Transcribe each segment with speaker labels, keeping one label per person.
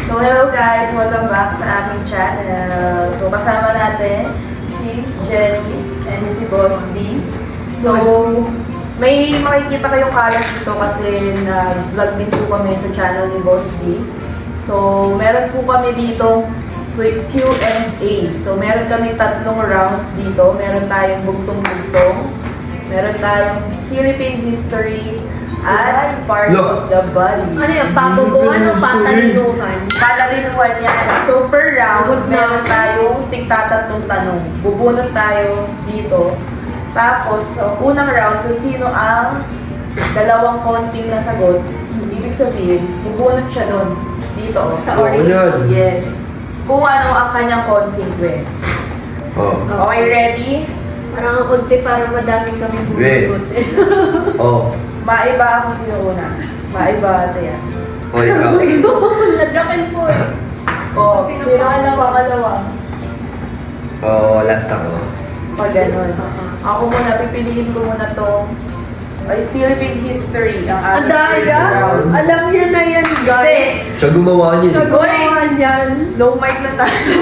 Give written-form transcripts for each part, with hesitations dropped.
Speaker 1: So hello guys, welcome back sa aming channel. So kasama natin si Jenny and si Boss D. So may makikita kayong kalat dito kasi nag-vlog din po kami sa channel ni Boss D. So meron po kami dito quick Q&A. So meron kami tatlong rounds dito. Meron tayong bugtong-bugtong, meron tayong Philippine history, at part of the body.
Speaker 2: Ano yung pabubuan o patalinuhan?
Speaker 1: Patalinuhan yan. So per round, meron tayong tigtatatlong tanong. Bubunot tayo dito. Tapos, so, unang round, kung sino ang dalawang konting nasagot, ibig sabihin, bubunot siya doon. Dito.
Speaker 2: Sa orange.
Speaker 1: Yes. Kung ano ang kanyang consequence.
Speaker 3: Oh.
Speaker 1: Okay, ready?
Speaker 2: Parang ang unti para madami kami
Speaker 3: Wait.
Speaker 2: bubunot.
Speaker 3: Oh.
Speaker 1: Maiba ako sino una. Maiba ata yan.
Speaker 3: Oh, ikaw.
Speaker 2: Nadrakin po eh.
Speaker 1: Oh, sino ang pangalawa?
Speaker 3: Oh, last ako.
Speaker 1: Pag ganun. Ako muna, pipiliin ko muna to. Ay, Philippine history ang
Speaker 2: Ang
Speaker 1: ating first
Speaker 2: daya.
Speaker 1: round.
Speaker 2: Alam niya na yan, guys.
Speaker 3: Siya gumawa niyan.
Speaker 2: Siya gumawa niyan.
Speaker 1: Low mic na tayo.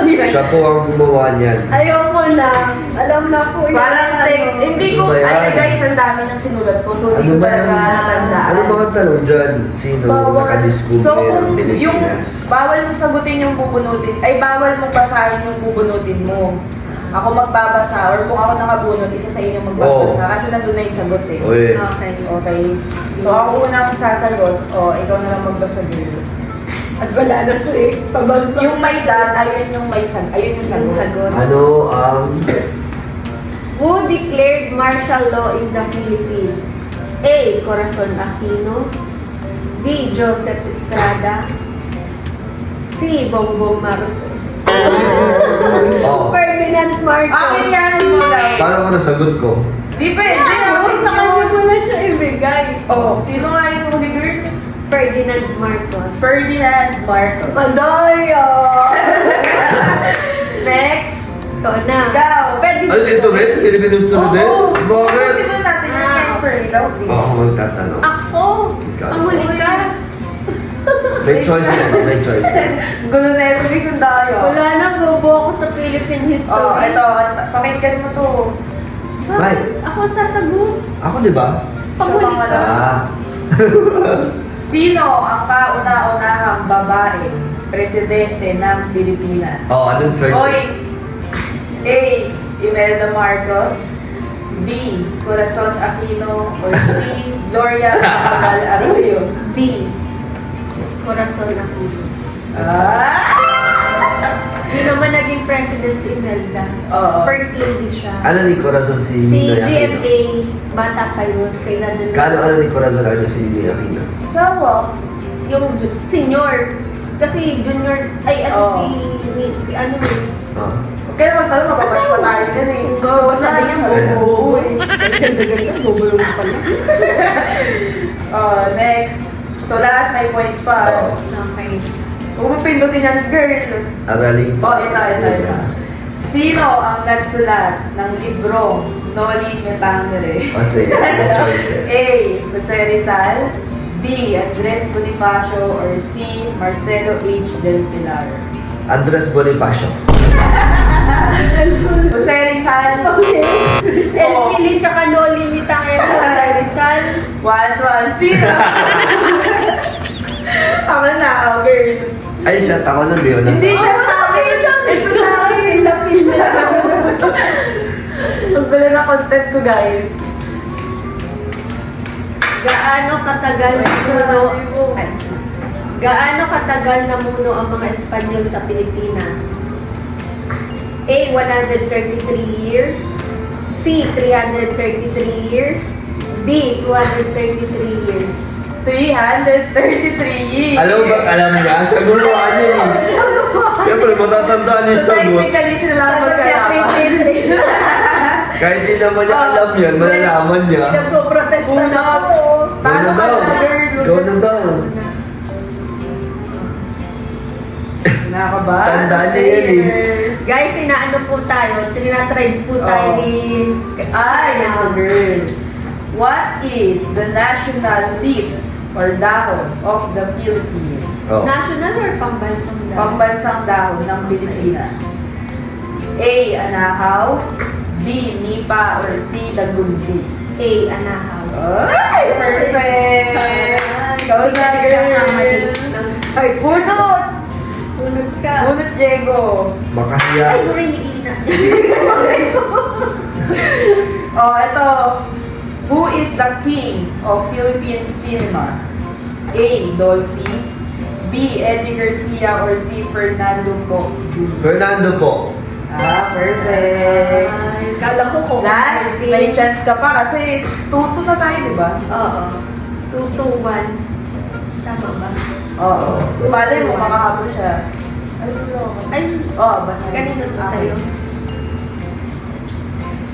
Speaker 3: Siya po ang gumawa niyan.
Speaker 2: Ayoko na. Alam na po yan.
Speaker 1: Parang hindi ko,
Speaker 3: Ano ba yan?
Speaker 1: ay guys, ang dami ng sinulat ko. So,
Speaker 3: Ano
Speaker 1: hindi ko
Speaker 3: ba
Speaker 1: talaga
Speaker 3: yan?
Speaker 1: natandaan.
Speaker 3: Ano mga tanong dyan? Sino
Speaker 2: Bawal.
Speaker 3: nakadiscover
Speaker 1: So,
Speaker 3: ng
Speaker 1: kung yung
Speaker 3: Pilipinas?
Speaker 1: bawal mo sagutin yung bubunutin, ay bawal mong basahin yung bubunutin mo. Ako magbabasa, or kung ako nakabunot, isa sa inyo magbabasa. Kasi nandun na yung sagot eh.
Speaker 3: Oy.
Speaker 2: Okay.
Speaker 1: Okay. So, ako unang sasagot. O, ikaw na lang magbasa, girl.
Speaker 2: At wala na to eh. Pabagsak.
Speaker 1: Yung may dot, ayun yung may ayun yung
Speaker 2: Yung
Speaker 1: sagot.
Speaker 2: sagot.
Speaker 3: Ano ang...
Speaker 2: Who declared martial law in the Philippines? A. Corazon Aquino. B. Joseph Estrada. C. Bongbong Marcos.
Speaker 3: Oh.
Speaker 2: Ferdinand Marcos.
Speaker 1: Akin yan mo daw.
Speaker 3: Paano ko nasagot ko?
Speaker 1: Di pwede.
Speaker 2: Sa kanya mo na siya ibigay.
Speaker 1: Oh, sino nga yung huli, girl?
Speaker 2: Ferdinand Marcos.
Speaker 1: Ferdinand Marcos.
Speaker 2: Madaya!
Speaker 1: Next.
Speaker 2: Ikaw na.
Speaker 1: Ikaw.
Speaker 2: Pwede
Speaker 3: Ano ito rin? Philippine history rin?
Speaker 1: Oo.
Speaker 3: Bakit?
Speaker 1: Simulan natin yung first daw.
Speaker 3: Oh, ako magtatanong.
Speaker 2: Ako!
Speaker 3: Ikaw.
Speaker 2: Ang huli ka.
Speaker 3: May choices ba? May choices.
Speaker 1: Gulo na yung reason tayo.
Speaker 2: Wala na, gobo ako sa Philippine history.
Speaker 1: Oh, ito. Pakinggan mo to.
Speaker 3: May.
Speaker 2: Ako sasagot.
Speaker 3: Ako di ba?
Speaker 2: Panghuli
Speaker 1: Sa
Speaker 2: ka.
Speaker 3: Ah.
Speaker 1: Sino ang kauna-unahang babae presidente ng Pilipinas?
Speaker 3: Oh, anong choice?
Speaker 1: Oy, A. Imelda Marcos, B. Corazon Aquino, or C. Gloria Macapagal Arroyo.
Speaker 2: B. Corazon Aquino.
Speaker 1: Ah!
Speaker 2: Hindi naman naging president si Imelda.
Speaker 1: Oo.
Speaker 2: First lady siya.
Speaker 3: Ano ni Corazon si
Speaker 2: Si
Speaker 3: Ninoy Aquino?
Speaker 2: GMA, bata pa yun. Kailan na
Speaker 3: Ano ni Corazon ano si Ninoy Aquino?
Speaker 1: Sawa.
Speaker 2: Yung senior. Kasi junior, ay ano
Speaker 1: Oo.
Speaker 2: si ano eh.
Speaker 3: Oh.
Speaker 1: Kaya magtanong, mababash pa tayo dyan eh.
Speaker 2: Oo, sabi niya,
Speaker 1: bobo eh. Bobo lang pala. Oh, next. So lahat may points pa.
Speaker 3: Oo.
Speaker 2: Okay.
Speaker 1: Huwag mo pindutin yan, girl.
Speaker 3: Araling
Speaker 1: Oh, ito. Sino ang nagsulat ng librong Noli Me Tangere?
Speaker 3: O sige, anong choices?
Speaker 1: A. Jose Rizal, B. Andres Bonifacio, or C. Marcelo H. Del Pilar.
Speaker 3: Andres Bonifacio.
Speaker 1: Jose Rizal.
Speaker 2: El Pili tsaka Noli Me Tangere sa Rizal.
Speaker 1: 1-1. Sino? Ako na, oh, girl.
Speaker 3: Ay, shit, ako na Leon.
Speaker 1: Hindi siya sa akin. Ito sa akin. Ito pila. Ang gulo na content ko, guys.
Speaker 2: Gaano katagal namuno Gaano katagal namuno ang mga Espanyol sa Pilipinas? A. 133 years. C. 333 years. B. 233 years.
Speaker 1: 333 years.
Speaker 3: Alam mo ba, alam niya? Siya gumawa niya eh. Siyempre, matatandaan niya yung
Speaker 1: So,
Speaker 3: sagot.
Speaker 1: technically, sila lang
Speaker 2: Sagot niya,
Speaker 1: magkalaman.
Speaker 3: Kahit di naman niya alam yan, malalaman niya.
Speaker 2: Nagpo-protesta na
Speaker 1: Una.
Speaker 2: ako.
Speaker 3: Go na daw. Go na daw.
Speaker 1: Nakakaba?
Speaker 3: Tandaan niya yan eh.
Speaker 2: Guys, inaano po tayo, trinatrades po tayo
Speaker 1: Oh.
Speaker 2: ni...
Speaker 1: Ay, ito, girl. What is the national leaf or dahon of the Philippines?
Speaker 3: Oh.
Speaker 2: National or pambansang dahon?
Speaker 1: Pambansang dahon ng Pilipinas. A. Anahaw, B. Nipa, or C. Dagundi.
Speaker 2: A. Anahaw.
Speaker 1: Ay, perfect! Go na, girl! Ay, bunot!
Speaker 2: Unod ka.
Speaker 1: Bunot, Diego!
Speaker 3: Makahiya.
Speaker 2: Ay, mo rin iina.
Speaker 1: Oh, ito. Who is the king of Philippine cinema? A. Dolphy, B. Eddie Garcia, or C. Fernando Po?
Speaker 3: Fernando po.
Speaker 1: Ah, perfect.
Speaker 2: Ay, kala ko kung
Speaker 1: Last, may chance ka pa kasi 2-2 na tayo, di ba?
Speaker 2: Oo. 2-2-1. Tama ba?
Speaker 1: Oo. Malay mo, makahabol siya. Ay, wala.
Speaker 2: Ay,
Speaker 1: Oo, basta.
Speaker 2: ganito to
Speaker 1: Okay.
Speaker 2: sa'yo.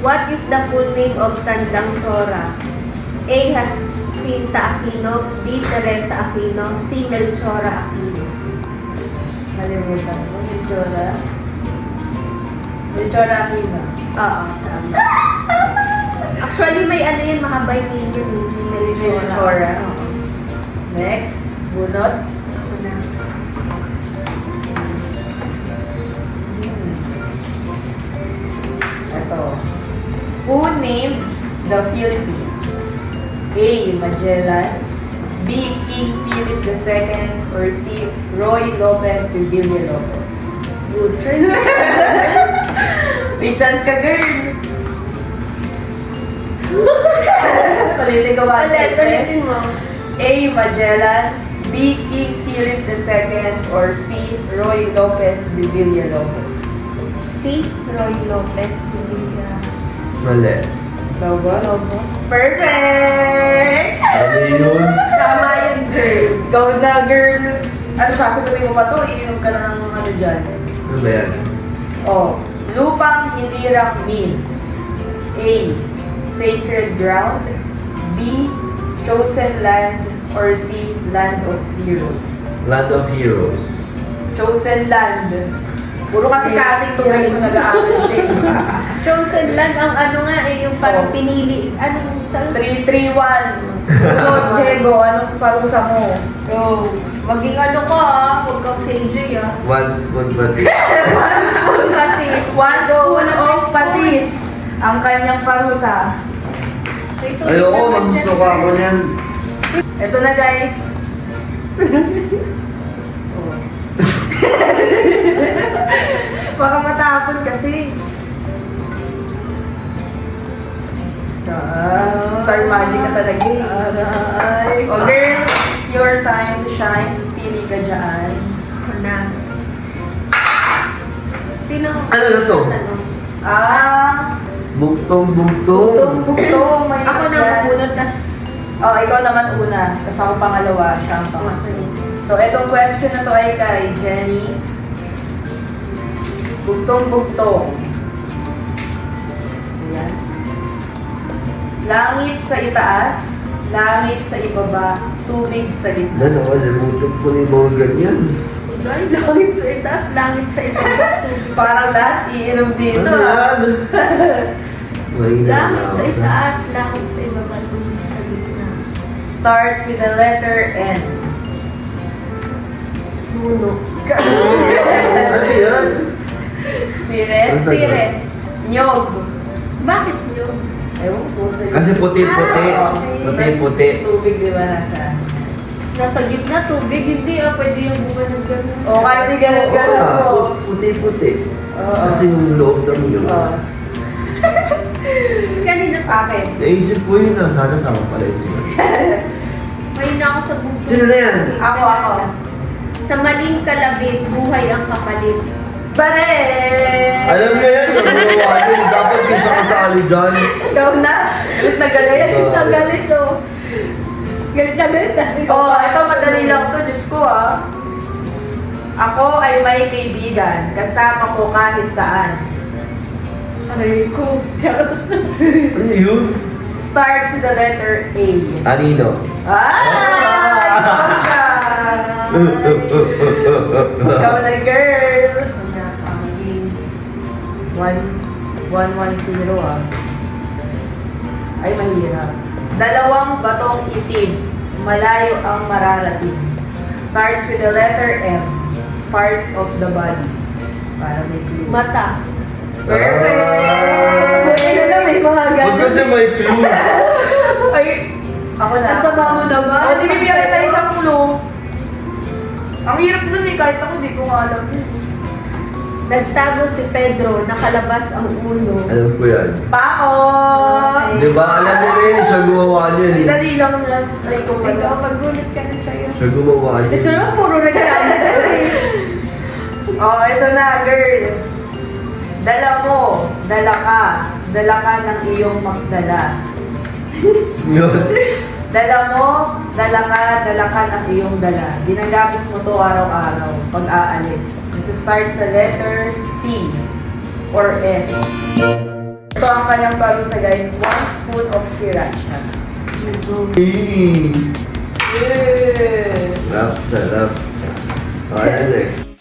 Speaker 2: What is the full name of Tandang Sora? A. Jacinta Aquino, B. Teresa Aquino, C. Melchora Aquino.
Speaker 1: Nalimutan mo, Melchora. Melchora Aquino.
Speaker 2: Oo, tama. Actually, may ano yun, mahabay name yun, Melchora.
Speaker 1: Melchora.
Speaker 2: Oo.
Speaker 1: Next, bunot.
Speaker 2: Ako na.
Speaker 1: Ito. Who named the Philippines? A. Magellan, B. King Philip II, or C. Roy Lopez Villa Lopez.
Speaker 2: Good try.
Speaker 1: May chance ka, girl! Palitin ko ba?
Speaker 2: Ulitin mo.
Speaker 1: A. Magellan, B. King Philip II, or C. Roy Lopez Villa Lopez.
Speaker 2: C. Roy Lopez Villa.
Speaker 3: Mali.
Speaker 1: Lopez. Perfect!
Speaker 3: Ano yun?
Speaker 2: Tama yan, girl.
Speaker 1: Go na, girl! Ano, sasagutin mo ba to? Iinom ka ng ano dyan.
Speaker 3: Ano ba yan?
Speaker 1: Oh, lupang hilirang means A. Sacred ground, B. Chosen land, or C. Land of heroes.
Speaker 3: Land of Heroes.
Speaker 1: Chosen land. Puro kasi kating to guys yung nag-aaral siya.
Speaker 2: Chosen land ang ano nga eh, yung parang
Speaker 1: Oh.
Speaker 2: pinili. Anong sa
Speaker 1: 3-3-1. Good, Diego. Anong parusa mo?
Speaker 2: Go. Maging ano ko ah, huwag kang KJ ah.
Speaker 3: One spoon patis.
Speaker 2: Patis.
Speaker 1: One spoon of patis. Ang kanyang parusa.
Speaker 3: Ayoko, magsusuka ako niyan.
Speaker 1: Ito na guys. Oh. Baka matapon kasi. Star magic ka talaga eh.
Speaker 2: Aray.
Speaker 1: Oh girl, it's your time to shine. Pili ka dyan.
Speaker 2: Ako na. Sino?
Speaker 3: Ano na to?
Speaker 2: Tanong.
Speaker 3: Bugtong.
Speaker 1: Buktong. May
Speaker 2: Ako na
Speaker 1: yan.
Speaker 2: mamunod, tas
Speaker 1: Oh, ikaw naman una. Tapos ako pangalawa. Siya ang pangatlo.
Speaker 2: okay.
Speaker 1: So, etong question na to ay kay Jenny. Bugtong. Ayan. Langit sa itaas, langit sa ibaba, tubig sa gitna.
Speaker 3: Ano, limutok ko ni mga ganyan.
Speaker 2: Dahil langit sa itaas, langit sa ibaba.
Speaker 1: Parang lahat iinom dito.
Speaker 3: Ano yan? Mahina na
Speaker 2: Langit
Speaker 3: ako
Speaker 2: sa
Speaker 3: sa...
Speaker 2: itaas, langit sa ibaba, tubig sa gitna.
Speaker 1: Starts with the letter N.
Speaker 2: Nuno.
Speaker 3: Ano yan?
Speaker 1: Siret. Nyog.
Speaker 2: Bakit nyo?
Speaker 1: Ewan ko sa
Speaker 3: Kasi puti-puti.
Speaker 2: Ah,
Speaker 3: Puti-puti.
Speaker 1: Tubig, di ba, nasa?
Speaker 2: Nasa gitna, tubig, hindi ah, pwede yung bunga ng gano'n.
Speaker 1: O, kahit di ganun
Speaker 3: Oo
Speaker 1: ganun
Speaker 3: nga,
Speaker 1: ko.
Speaker 3: puti-puti.
Speaker 1: Oo.
Speaker 3: Kasi yung loob ng yun.
Speaker 1: Oo.
Speaker 2: Kanina pa.
Speaker 1: Akin.
Speaker 3: Naisip ko yun na sana sama pala yun sila.
Speaker 2: May na ako sa bugtong.
Speaker 3: Sino na yan?
Speaker 1: Ako.
Speaker 2: Sa maling kalabit, buhay ang kapalit.
Speaker 1: Pare!
Speaker 3: Alam niyo yan, sa mga watin, dapat kaysa kasali dyan.
Speaker 1: Ikaw na. Galit na galit.
Speaker 2: Galit to. Galit na galit.
Speaker 1: Oh, ito madali lang to. Diyos ko ah. Ako ay may kaibigan. Kasama ko kahit saan.
Speaker 2: Aray ko.
Speaker 3: Ano yun?
Speaker 1: Starts with the letter A.
Speaker 3: Anino.
Speaker 1: Ikaw na girl. 1-1-0 ah. Ay, mahirap. Dalawang batong itim malayo ang mararating. Starts with the letter M. Parts of the body. Para may clue.
Speaker 2: Mata.
Speaker 1: Perfect!
Speaker 3: Ah.
Speaker 1: Buti na lang may mga
Speaker 3: Huwag
Speaker 1: ganun.
Speaker 3: kasi may clue.
Speaker 1: Ay, ako na.
Speaker 2: Ang sama mo naman.
Speaker 1: O, di bibigyan kita isang clue. Ang hirap nun eh, kahit ako di ko nga alam yun.
Speaker 2: Nagtago si Pedro, nakalabas ang ulo.
Speaker 3: Alam ko yan.
Speaker 1: Pakot!
Speaker 3: Di ba alam mo na yun, siya gumawa niyan
Speaker 1: Ay,
Speaker 3: eh.
Speaker 1: dali lang yan. Ay, ikaw
Speaker 2: Ikaw,
Speaker 1: pala.
Speaker 2: magulit ka na sa'yo.
Speaker 3: Siya gumawa niyan.
Speaker 2: Ito lang, puro nagkakalat eh.
Speaker 1: Oh, ito na, girl. Dala mo, dala ka ng iyong magdala.
Speaker 3: Yun.
Speaker 1: Dala mo, dala ka ng iyong dala. Ginagamit mo to araw-araw pag aalis. Ito start sa letter T or S. Ito ang kanyang parusa guys, 1 spoon of sriracha.
Speaker 3: Mm.
Speaker 1: Yeah.
Speaker 3: Lapsa. Okay, next.